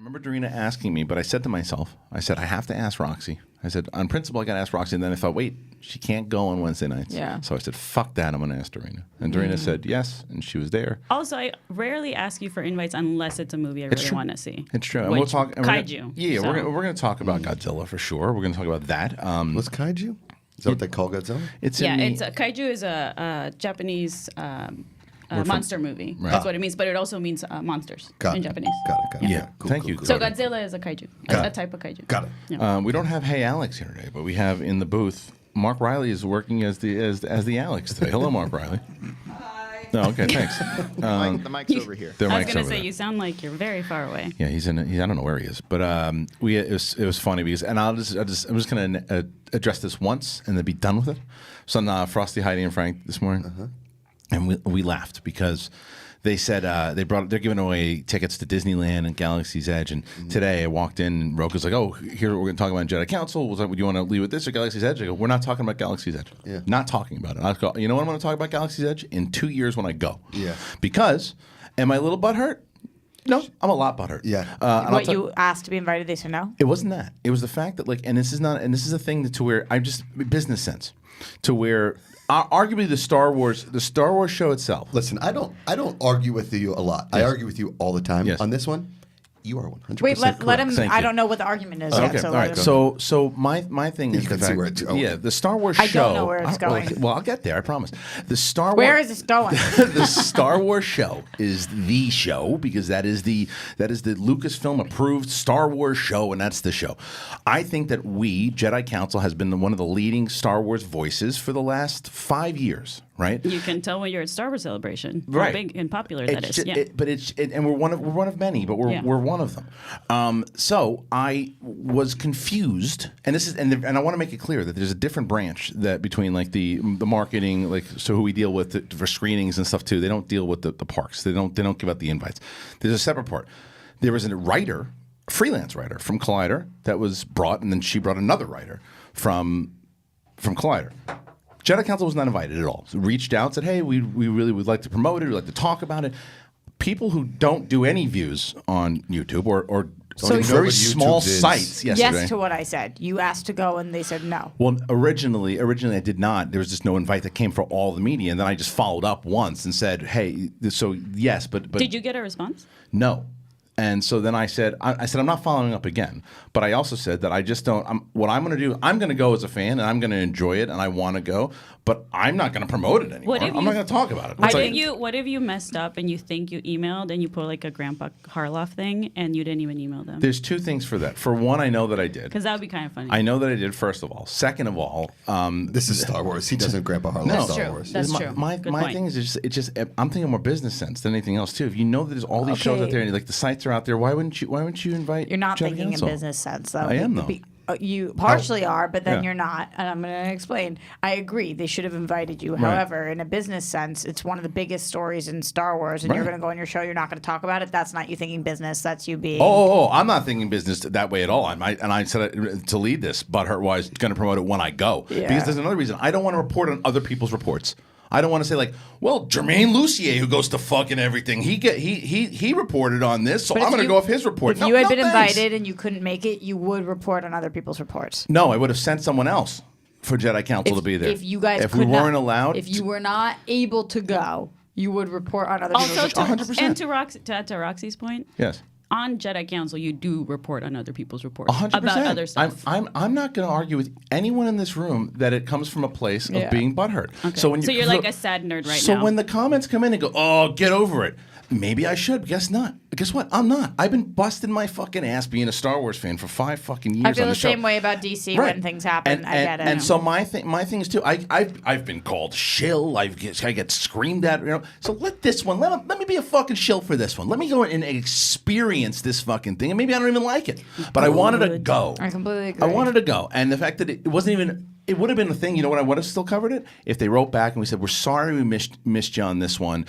remember Dorina asking me, but I said to myself, I have to ask Roxy. I said, on principle, I got to ask Roxy. And then I thought, wait, she can't go on Wednesday nights. Yeah. So I said, fuck that, I'm going to ask Dorina. And Dorina said yes, and she was there. Also, I rarely ask you for invites unless it's a movie I really want to see. It's true. And we'll talk. Kaiju. We're going to talk about Godzilla for sure. We're going to talk about that. What's Kaiju? Is that what they call Godzilla? Kaiju is a Japanese monster movie. Right. That's what it means, but it also means monsters in Japanese. Got it. Yeah. Thank you. So Godzilla is a kaiju, a type of kaiju. Got it. Yeah. We don't have Hey Alex here today, but we have in the booth, Mark Riley is working as the Alex today. Hello, Mark Riley. Hi. No, okay, thanks. The mic's over here. I was going to say, you sound like you're very far away. Yeah, he's I don't know where he is, but it was funny because, and I'm just going to address this once and then be done with it. So on Frosty, Heidi, and Frank this morning, and we laughed because they said they're giving away tickets to Disneyland and Galaxy's Edge, and today I walked in and Roka's like, oh, here we're going to talk about Jedi Council. Was like, do you want to leave with this or Galaxy's Edge? I go, we're not talking about Galaxy's Edge. Yeah. Not talking about it. I go, you know what I'm going to talk about Galaxy's Edge in 2 years when I go. Yeah. Because am I a little butthurt? No, I'm a lot butthurt. Yeah. What you asked to be invited, they said no? It wasn't that. It was the fact that and this is a thing to where I just business sense to where arguably the Star Wars show itself. Listen, I don't argue with you a lot. Yes. I argue with you all the time. Yes. On this one, you are 100% Wait, let correct. him. Thank I you. don't know what the argument is Okay, yet. So all let right. him- So my thing is You the can see fact, where it's going. yeah, the Star Wars I show. don't know where it's going. Well, I'll get there. I promise. The Star Wars. Where is this going? The Star Wars show is the show because that is the Lucasfilm approved Star Wars show, and that's the show. I think that we Jedi Council has been one of the leading Star Wars voices for the last 5 years. Right. You can tell when you're at Star Wars Celebration how Right. big and popular that is. And we're one of many, but we're one of them. So I was confused, and this is and I want to make it clear that there's a different branch that between like the marketing, so who we deal with for screenings and stuff too. They don't deal with the parks. They don't give out the invites. There's a separate part. There was a writer, a freelance writer from Collider that was brought, and then she brought another writer from Collider. Jedi Council was not invited at all. So reached out, said, hey, we really would like to promote it. We'd like to talk about it. People who don't do any views on YouTube or very small sites yesterday. Yes to what I said. You asked to go, and they said no. Well, originally I did not. There was just no invite that came for all the media. And then I just followed up once and said, hey, so yes, but Did you get a response? No. And so then I said, I'm not following up again. But I also said that I just don't. What I'm going to do, I'm going to go as a fan, and I'm going to enjoy it, and I want to go. But I'm not going to promote it anymore. I'm not going to talk about it. What if you messed up and you think you emailed and you put like a Grandpa Harloff thing and you didn't even email them? There's two things for that. For one, I know that I did. Because that would be kind of funny. I know that I did, first of all. Second of all, this is Star Wars. He doesn't Grandpa Harloff No. Star True. Wars. That's true. My thing is just I'm thinking more business sense than anything else too. If you know that there's all these shows out there and like the sites are out there, why wouldn't you invite? You're not Jedi thinking Council? in business sense, though. I am, though. You partially are, but then Yeah. you're not. And I'm going to explain. I agree. They should have invited you. Right. However, in a business sense, it's one of the biggest stories in Star Wars, and you're Right. going to go on your show. You're not going to talk about it. That's not you thinking business. That's you being. Oh, I'm not thinking business that way at all. I said to lead this, butthurt wise, going to promote it when I go. Yeah. Because there's another reason. I don't want to report on other people's reports. I don't want to say like, well, Jermaine Lucier, who goes to fucking everything, he reported on this, so But I'm if going to you- go off his report. If you had been thanks. invited and you couldn't make it, you would report on other people's reports. No, I would have sent someone else for Jedi Council to be there. If you guys if could we weren't not, allowed, if you were not able to go, you would report on other people's Also, reports. 100%. and to add to Roxy's point, yes. on Jedi Council, you do report on other people's reports 100%. about other stuff. I'm not going to argue with anyone in this room that it comes from a place of Yeah. being butthurt. Okay. So when So you're like a sad nerd right so now. when the comments come in and go, "Oh, get over it," maybe I should. Guess not. Guess what? I'm not. I've been busting my fucking ass being a Star Wars fan for 5 fucking years. I feel on the show. same way about DC Right. when things happen. I get it. And so my thing is too. I've been called shill. I get screamed at. So let this one. Let me be a fucking shill for this one. Let me go and experience this fucking thing. And maybe I don't even like it, but I wanted to go. I completely agree. I wanted to go, and the fact that it wasn't even. It would have been a thing. You know what? I would have still covered it if they wrote back and we said, "We're sorry we missed you on this one.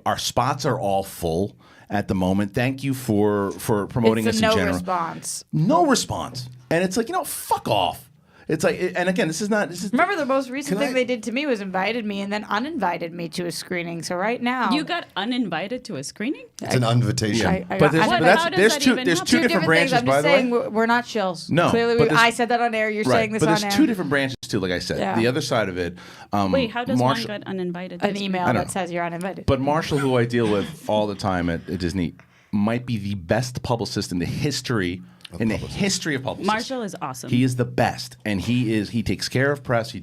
Our spots are all full at the moment. Thank you for promoting it's us a in no general." response. No response. And it's like, fuck off. It's like, and again, this is not. This is Remember, the most recent Can thing I- they did to me was invited me and then uninvited me to a screening. So right now, You got uninvited to a screening? It's an invitation. I But got- there's, I- but How that's, does there's that two. even There's help? two Two different things. branches, I'm by just the saying way. we're not chills. No, Clearly, but there's- I said that on air. You're saying this but on there's air. two different branches too. Like I said, Yeah. the other side of it. Wait, how does Marshall, one get uninvited? to An a email I don't that know. says you're uninvited. But Marshall, who I deal with all the time at Disney, might be the best publicist in the history of publicists. Marshall is awesome. He is the best, and he takes care of press.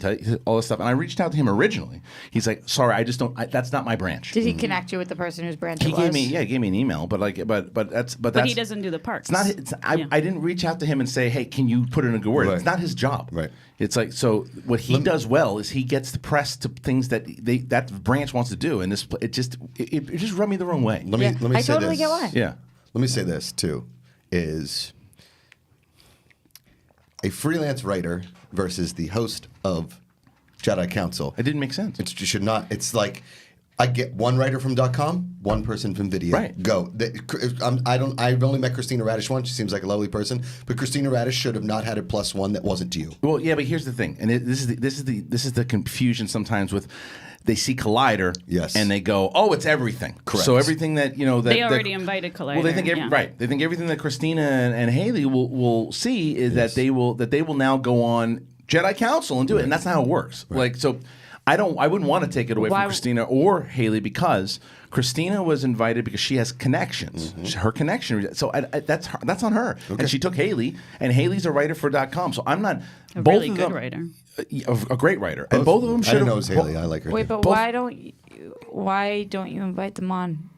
All this stuff. And I reached out to him originally. He's like, "Sorry, I just don't. That's not my branch." Did he connect you with the person whose branch He it was? gave me an email, but that's but he doesn't do the parks. It's not. I didn't reach out to him and say, "Hey, can you put in a good word?" Right. It's not his job. Right. It's like, so what he does well is he gets the press to things that that branch wants to do, and it just rubbed me the wrong way. Let me I say totally this. get why. Yeah. Let me say this too: is a freelance writer versus the host of Jedi Council. It didn't make sense. It should not. It's like I get one writer from .com, one person from Video. Right. Go. I've only met Christina Radish once. She seems like a lovely person, but Christina Radish should have not had a +1 that wasn't to you. Well, yeah, but here's the thing, and this is the confusion sometimes with. They see Collider, Yes. and they go, "Oh, it's everything." Correct. So everything that They already invited Collider. Well, they think yeah. right. They think everything that Christina and Haley will see is that they will now go on Jedi Council and do it, and that's not how it works. Like, so I wouldn't want to take it away Why- from Christina or Haley because Christina was invited because she has connections. Her connection. So that's on her, and she took Haley, and Haley's a writer for .com. So I'm not A both really of good them, writer. a great writer, and both of them I should didn't know have. it was Haley. I like her. Wait, too. but why don't you invite them on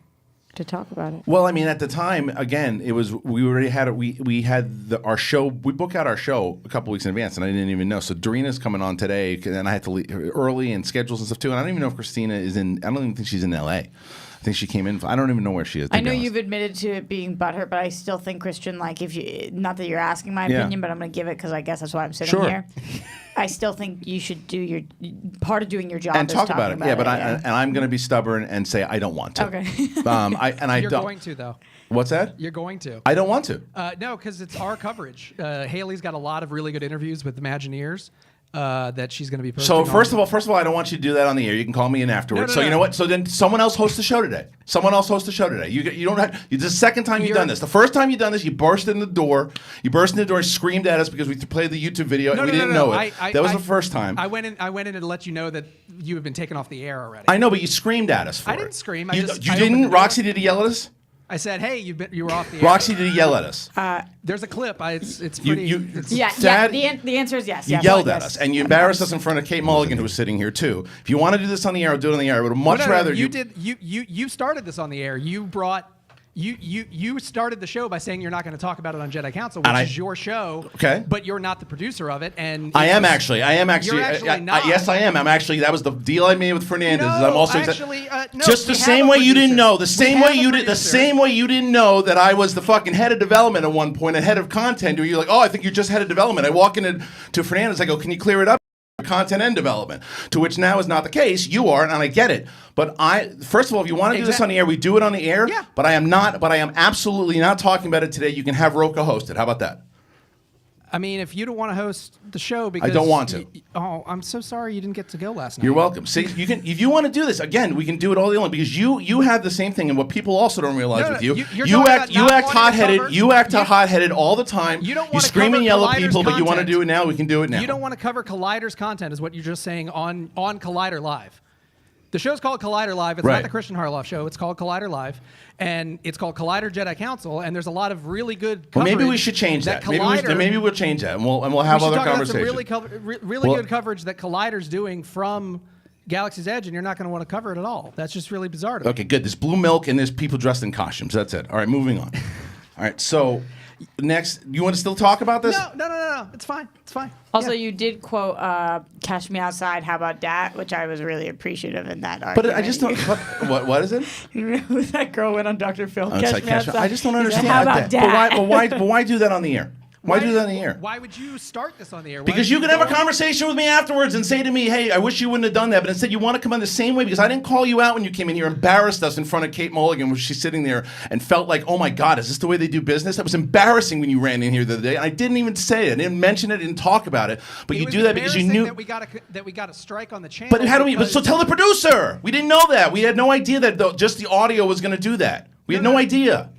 to talk about it? Well, I mean, at the time, again, it was we already had we had our show. We book out our show a couple weeks in advance, and I didn't even know. So Doreena's coming on today, and I had to leave early and schedules and stuff too. And I don't even know if Christina is in. I don't even think she's in L.A. I think she came in. I don't even know where she is. to I be know honest. you've admitted to it being butthurt, but I still think, Christian, like, if you, not that you're asking my Yeah. opinion, but I'm going to give it because I guess that's why I'm sitting Sure. here. I still think you should do part of doing your job and is talk talking about it. Yeah, but yeah. I'm going to be stubborn and say I don't want to. Okay. I You're don't. going to, though. What's that? You're going to. I don't want to. No, because it's our coverage. Haley's got a lot of really good interviews with Imagineers that she's going to be posting. So first of all, I don't want you to do that on the air. You can call me in afterwards. No, So no. you know what? So then someone else hosts the show today. Someone else hosts the show today. You don't have. It's the second time you've done this. The first time you've done this, you burst in the door. You burst in the door, and screamed at us because we played the YouTube video and we didn't know it. That was the first time. I went in to let you know that you have been taken off the air already. I know, but you screamed at us for I it. didn't scream. You I didn't? opened the door. Roxy, did he yell at us? I said, "Hey, you were off the air." Roxy, did he yell at us? There's a clip. It's You- pretty. you- it's- Yeah, Dad, the answer is yes. You yes, yelled yes. at us, and you embarrassed us in front of Kate Mulligan, who was sitting here too. If you want to do this on the air, I'll do it on the air. I would much No, no, rather you did. You started this on the air. You brought. You started the show by saying you're not going to talk about it on Jedi Council, which is your show. Okay. But you're not the producer of it, and I am actually. You're actually not. Yes, I am. I'm actually. That was the deal I made with Fernandez. No, I'm also actually, no, just the we have same a way you didn't producer. know. The same We way have a you did. The producer. same way you didn't know that I was the fucking head of development at one point and head of content. Where you're like, oh, I think you're just head of development. I walk into Fernandez. I go, can you clear it up? Content and development, to which now is not the case. You are, and I get it. But first of all, if you want to do this on the air, we do it on the air. Yeah. But I am absolutely not talking about it today. You can have Roca host it. How about that? I mean, if you don't want to host the show because don't want to. Oh, I'm so sorry you didn't get to go last night. You're welcome. See, you can if you want to do this again. We can do it all day long because you have the same thing, and what people also don't realize No, no, with you, you're you talking act about not wanting to hot-headed. cover- You act you- hot-headed all the time. You don't You wanna scream cover and yell at Collider's people, but you want to content. do it now. We can do it now. You don't want to cover Collider's content, is what you're just saying on Collider Live. The show's called Collider Live. It's Right. not the Kristian Harloff show. It's called Collider Live, and it's called Collider Jedi Council. And there's a lot of really good. Well, maybe we coverage should change that. Collider, Maybe we'll change that, and we'll have we should other talk about some conversations. really Well- good coverage that Collider's doing from Galaxy's Edge, and you're not going to want to cover it at all. That's just really bizarre to me. Okay, good. There's blue milk and there's people dressed in costumes. That's it. All right, moving on. All right, so next, you want to still talk about this? No. It's fine. It's fine. Also, Yeah. you did quote "Cash Me Outside." How about that? Which I was really appreciative in that But argument. I just don't. What is it? You know, that girl went on Dr. Phil. Oh, it's like Me Cash Me- Outside. I just don't He said, understand. How about But that? why do that on the air? Why do that in the air? Why would you start this on the air? Why Because would you can have a go- conversation with me afterwards and say to me, hey, I wish you wouldn't have done that. But instead, you want to come on the same way because I didn't call you out when you came in here, embarrassed us in front of Kate Mulligan when she's sitting there and felt like, oh my God, is this the way they do business? That was embarrassing when you ran in here the other day. And I didn't even say it. I didn't mention it. I didn't talk about it. But It you was do that because you embarrassing knew. that we got a strike on the channel. But how do we? But so because- tell the producer. We didn't know that. We had no idea that just the audio was going to do that. We had no idea.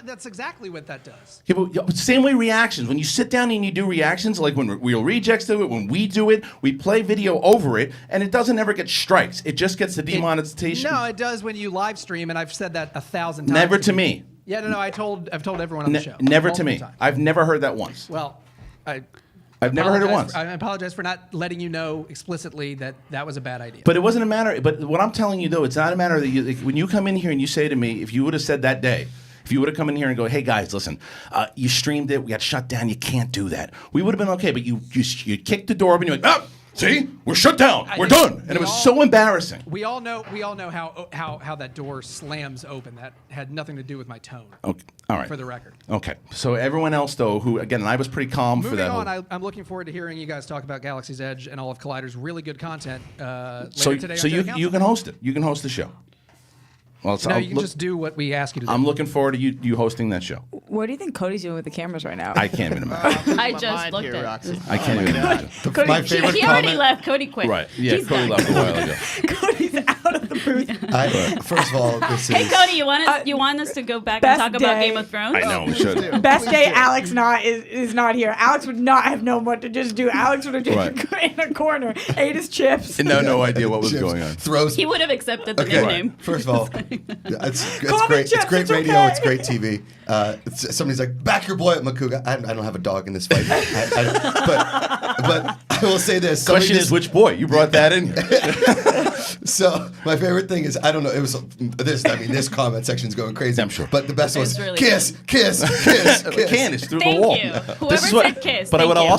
That's exactly what that does. Yeah, but same way reactions. When you sit down and you do reactions, like when Real Rejects do it, when we do it, we play video over it, and it doesn't ever get strikes. It just gets the demonetization. No, it does when you live stream, and I've said that 1,000 times. Never to me. Yeah, no, I've told everyone on the show. Never to multiple me. times. I've never heard that once. Well, I've never heard it once. I apologize for not letting you know explicitly that was a bad idea. But it wasn't a matter. But what I'm telling you though, it's not a matter that like, when you come in here and you say to me, if you would have said that day. If you would have come in here and go, hey guys, listen, you streamed it, we got shut down, you can't do that. We would have been okay, but you kicked the door open, you're like, ah, see, we're shut down, we're done, and it was so embarrassing. We all know how that door slams open. That had nothing to do with my tone. Okay, all right. For the record. Okay, so everyone else though, who again, and I was pretty calm for Moving that. on, I'm looking forward to hearing you guys talk about Galaxy's Edge and all of Collider's really good content later today. So on you Jedi Council. you can host it. You can host the show. Well, so No, you can just do what we ask you to do. I'm looking forward to you hosting that show. What do you think Cody's doing with the cameras right now? I can't even imagine. I My just mind looked here, at Roxy. it. I can't even imagine. My favorite He already comment. left. Cody quit. Right? Yeah, He's Cody done. left a while ago. Cody's out of the booth. First of all, this is. Hey Cody, you want us to go back and best talk about day. Game of Thrones? I know we should. Best day Alex is not here. Alex would not have known what to just do. Alex would have just in a corner, ate his chips. No idea what was Chips, going on. Throws. He would have accepted the Okay. nickname. First of all, it's Call me great. It's Chips, great it's radio. okay. It's great TV. Somebody's like, "Back your boy at Makuga." I don't have a dog in this fight, but I will say this. Somebody Question is, which boy? You brought that in here. So my favorite thing is I don't know. It was this. I mean, this comment section's going crazy. I'm sure. But the best It's was really kiss. Candace through Thank the wall. you. Whoever This is what, said kiss, but I thank would you. also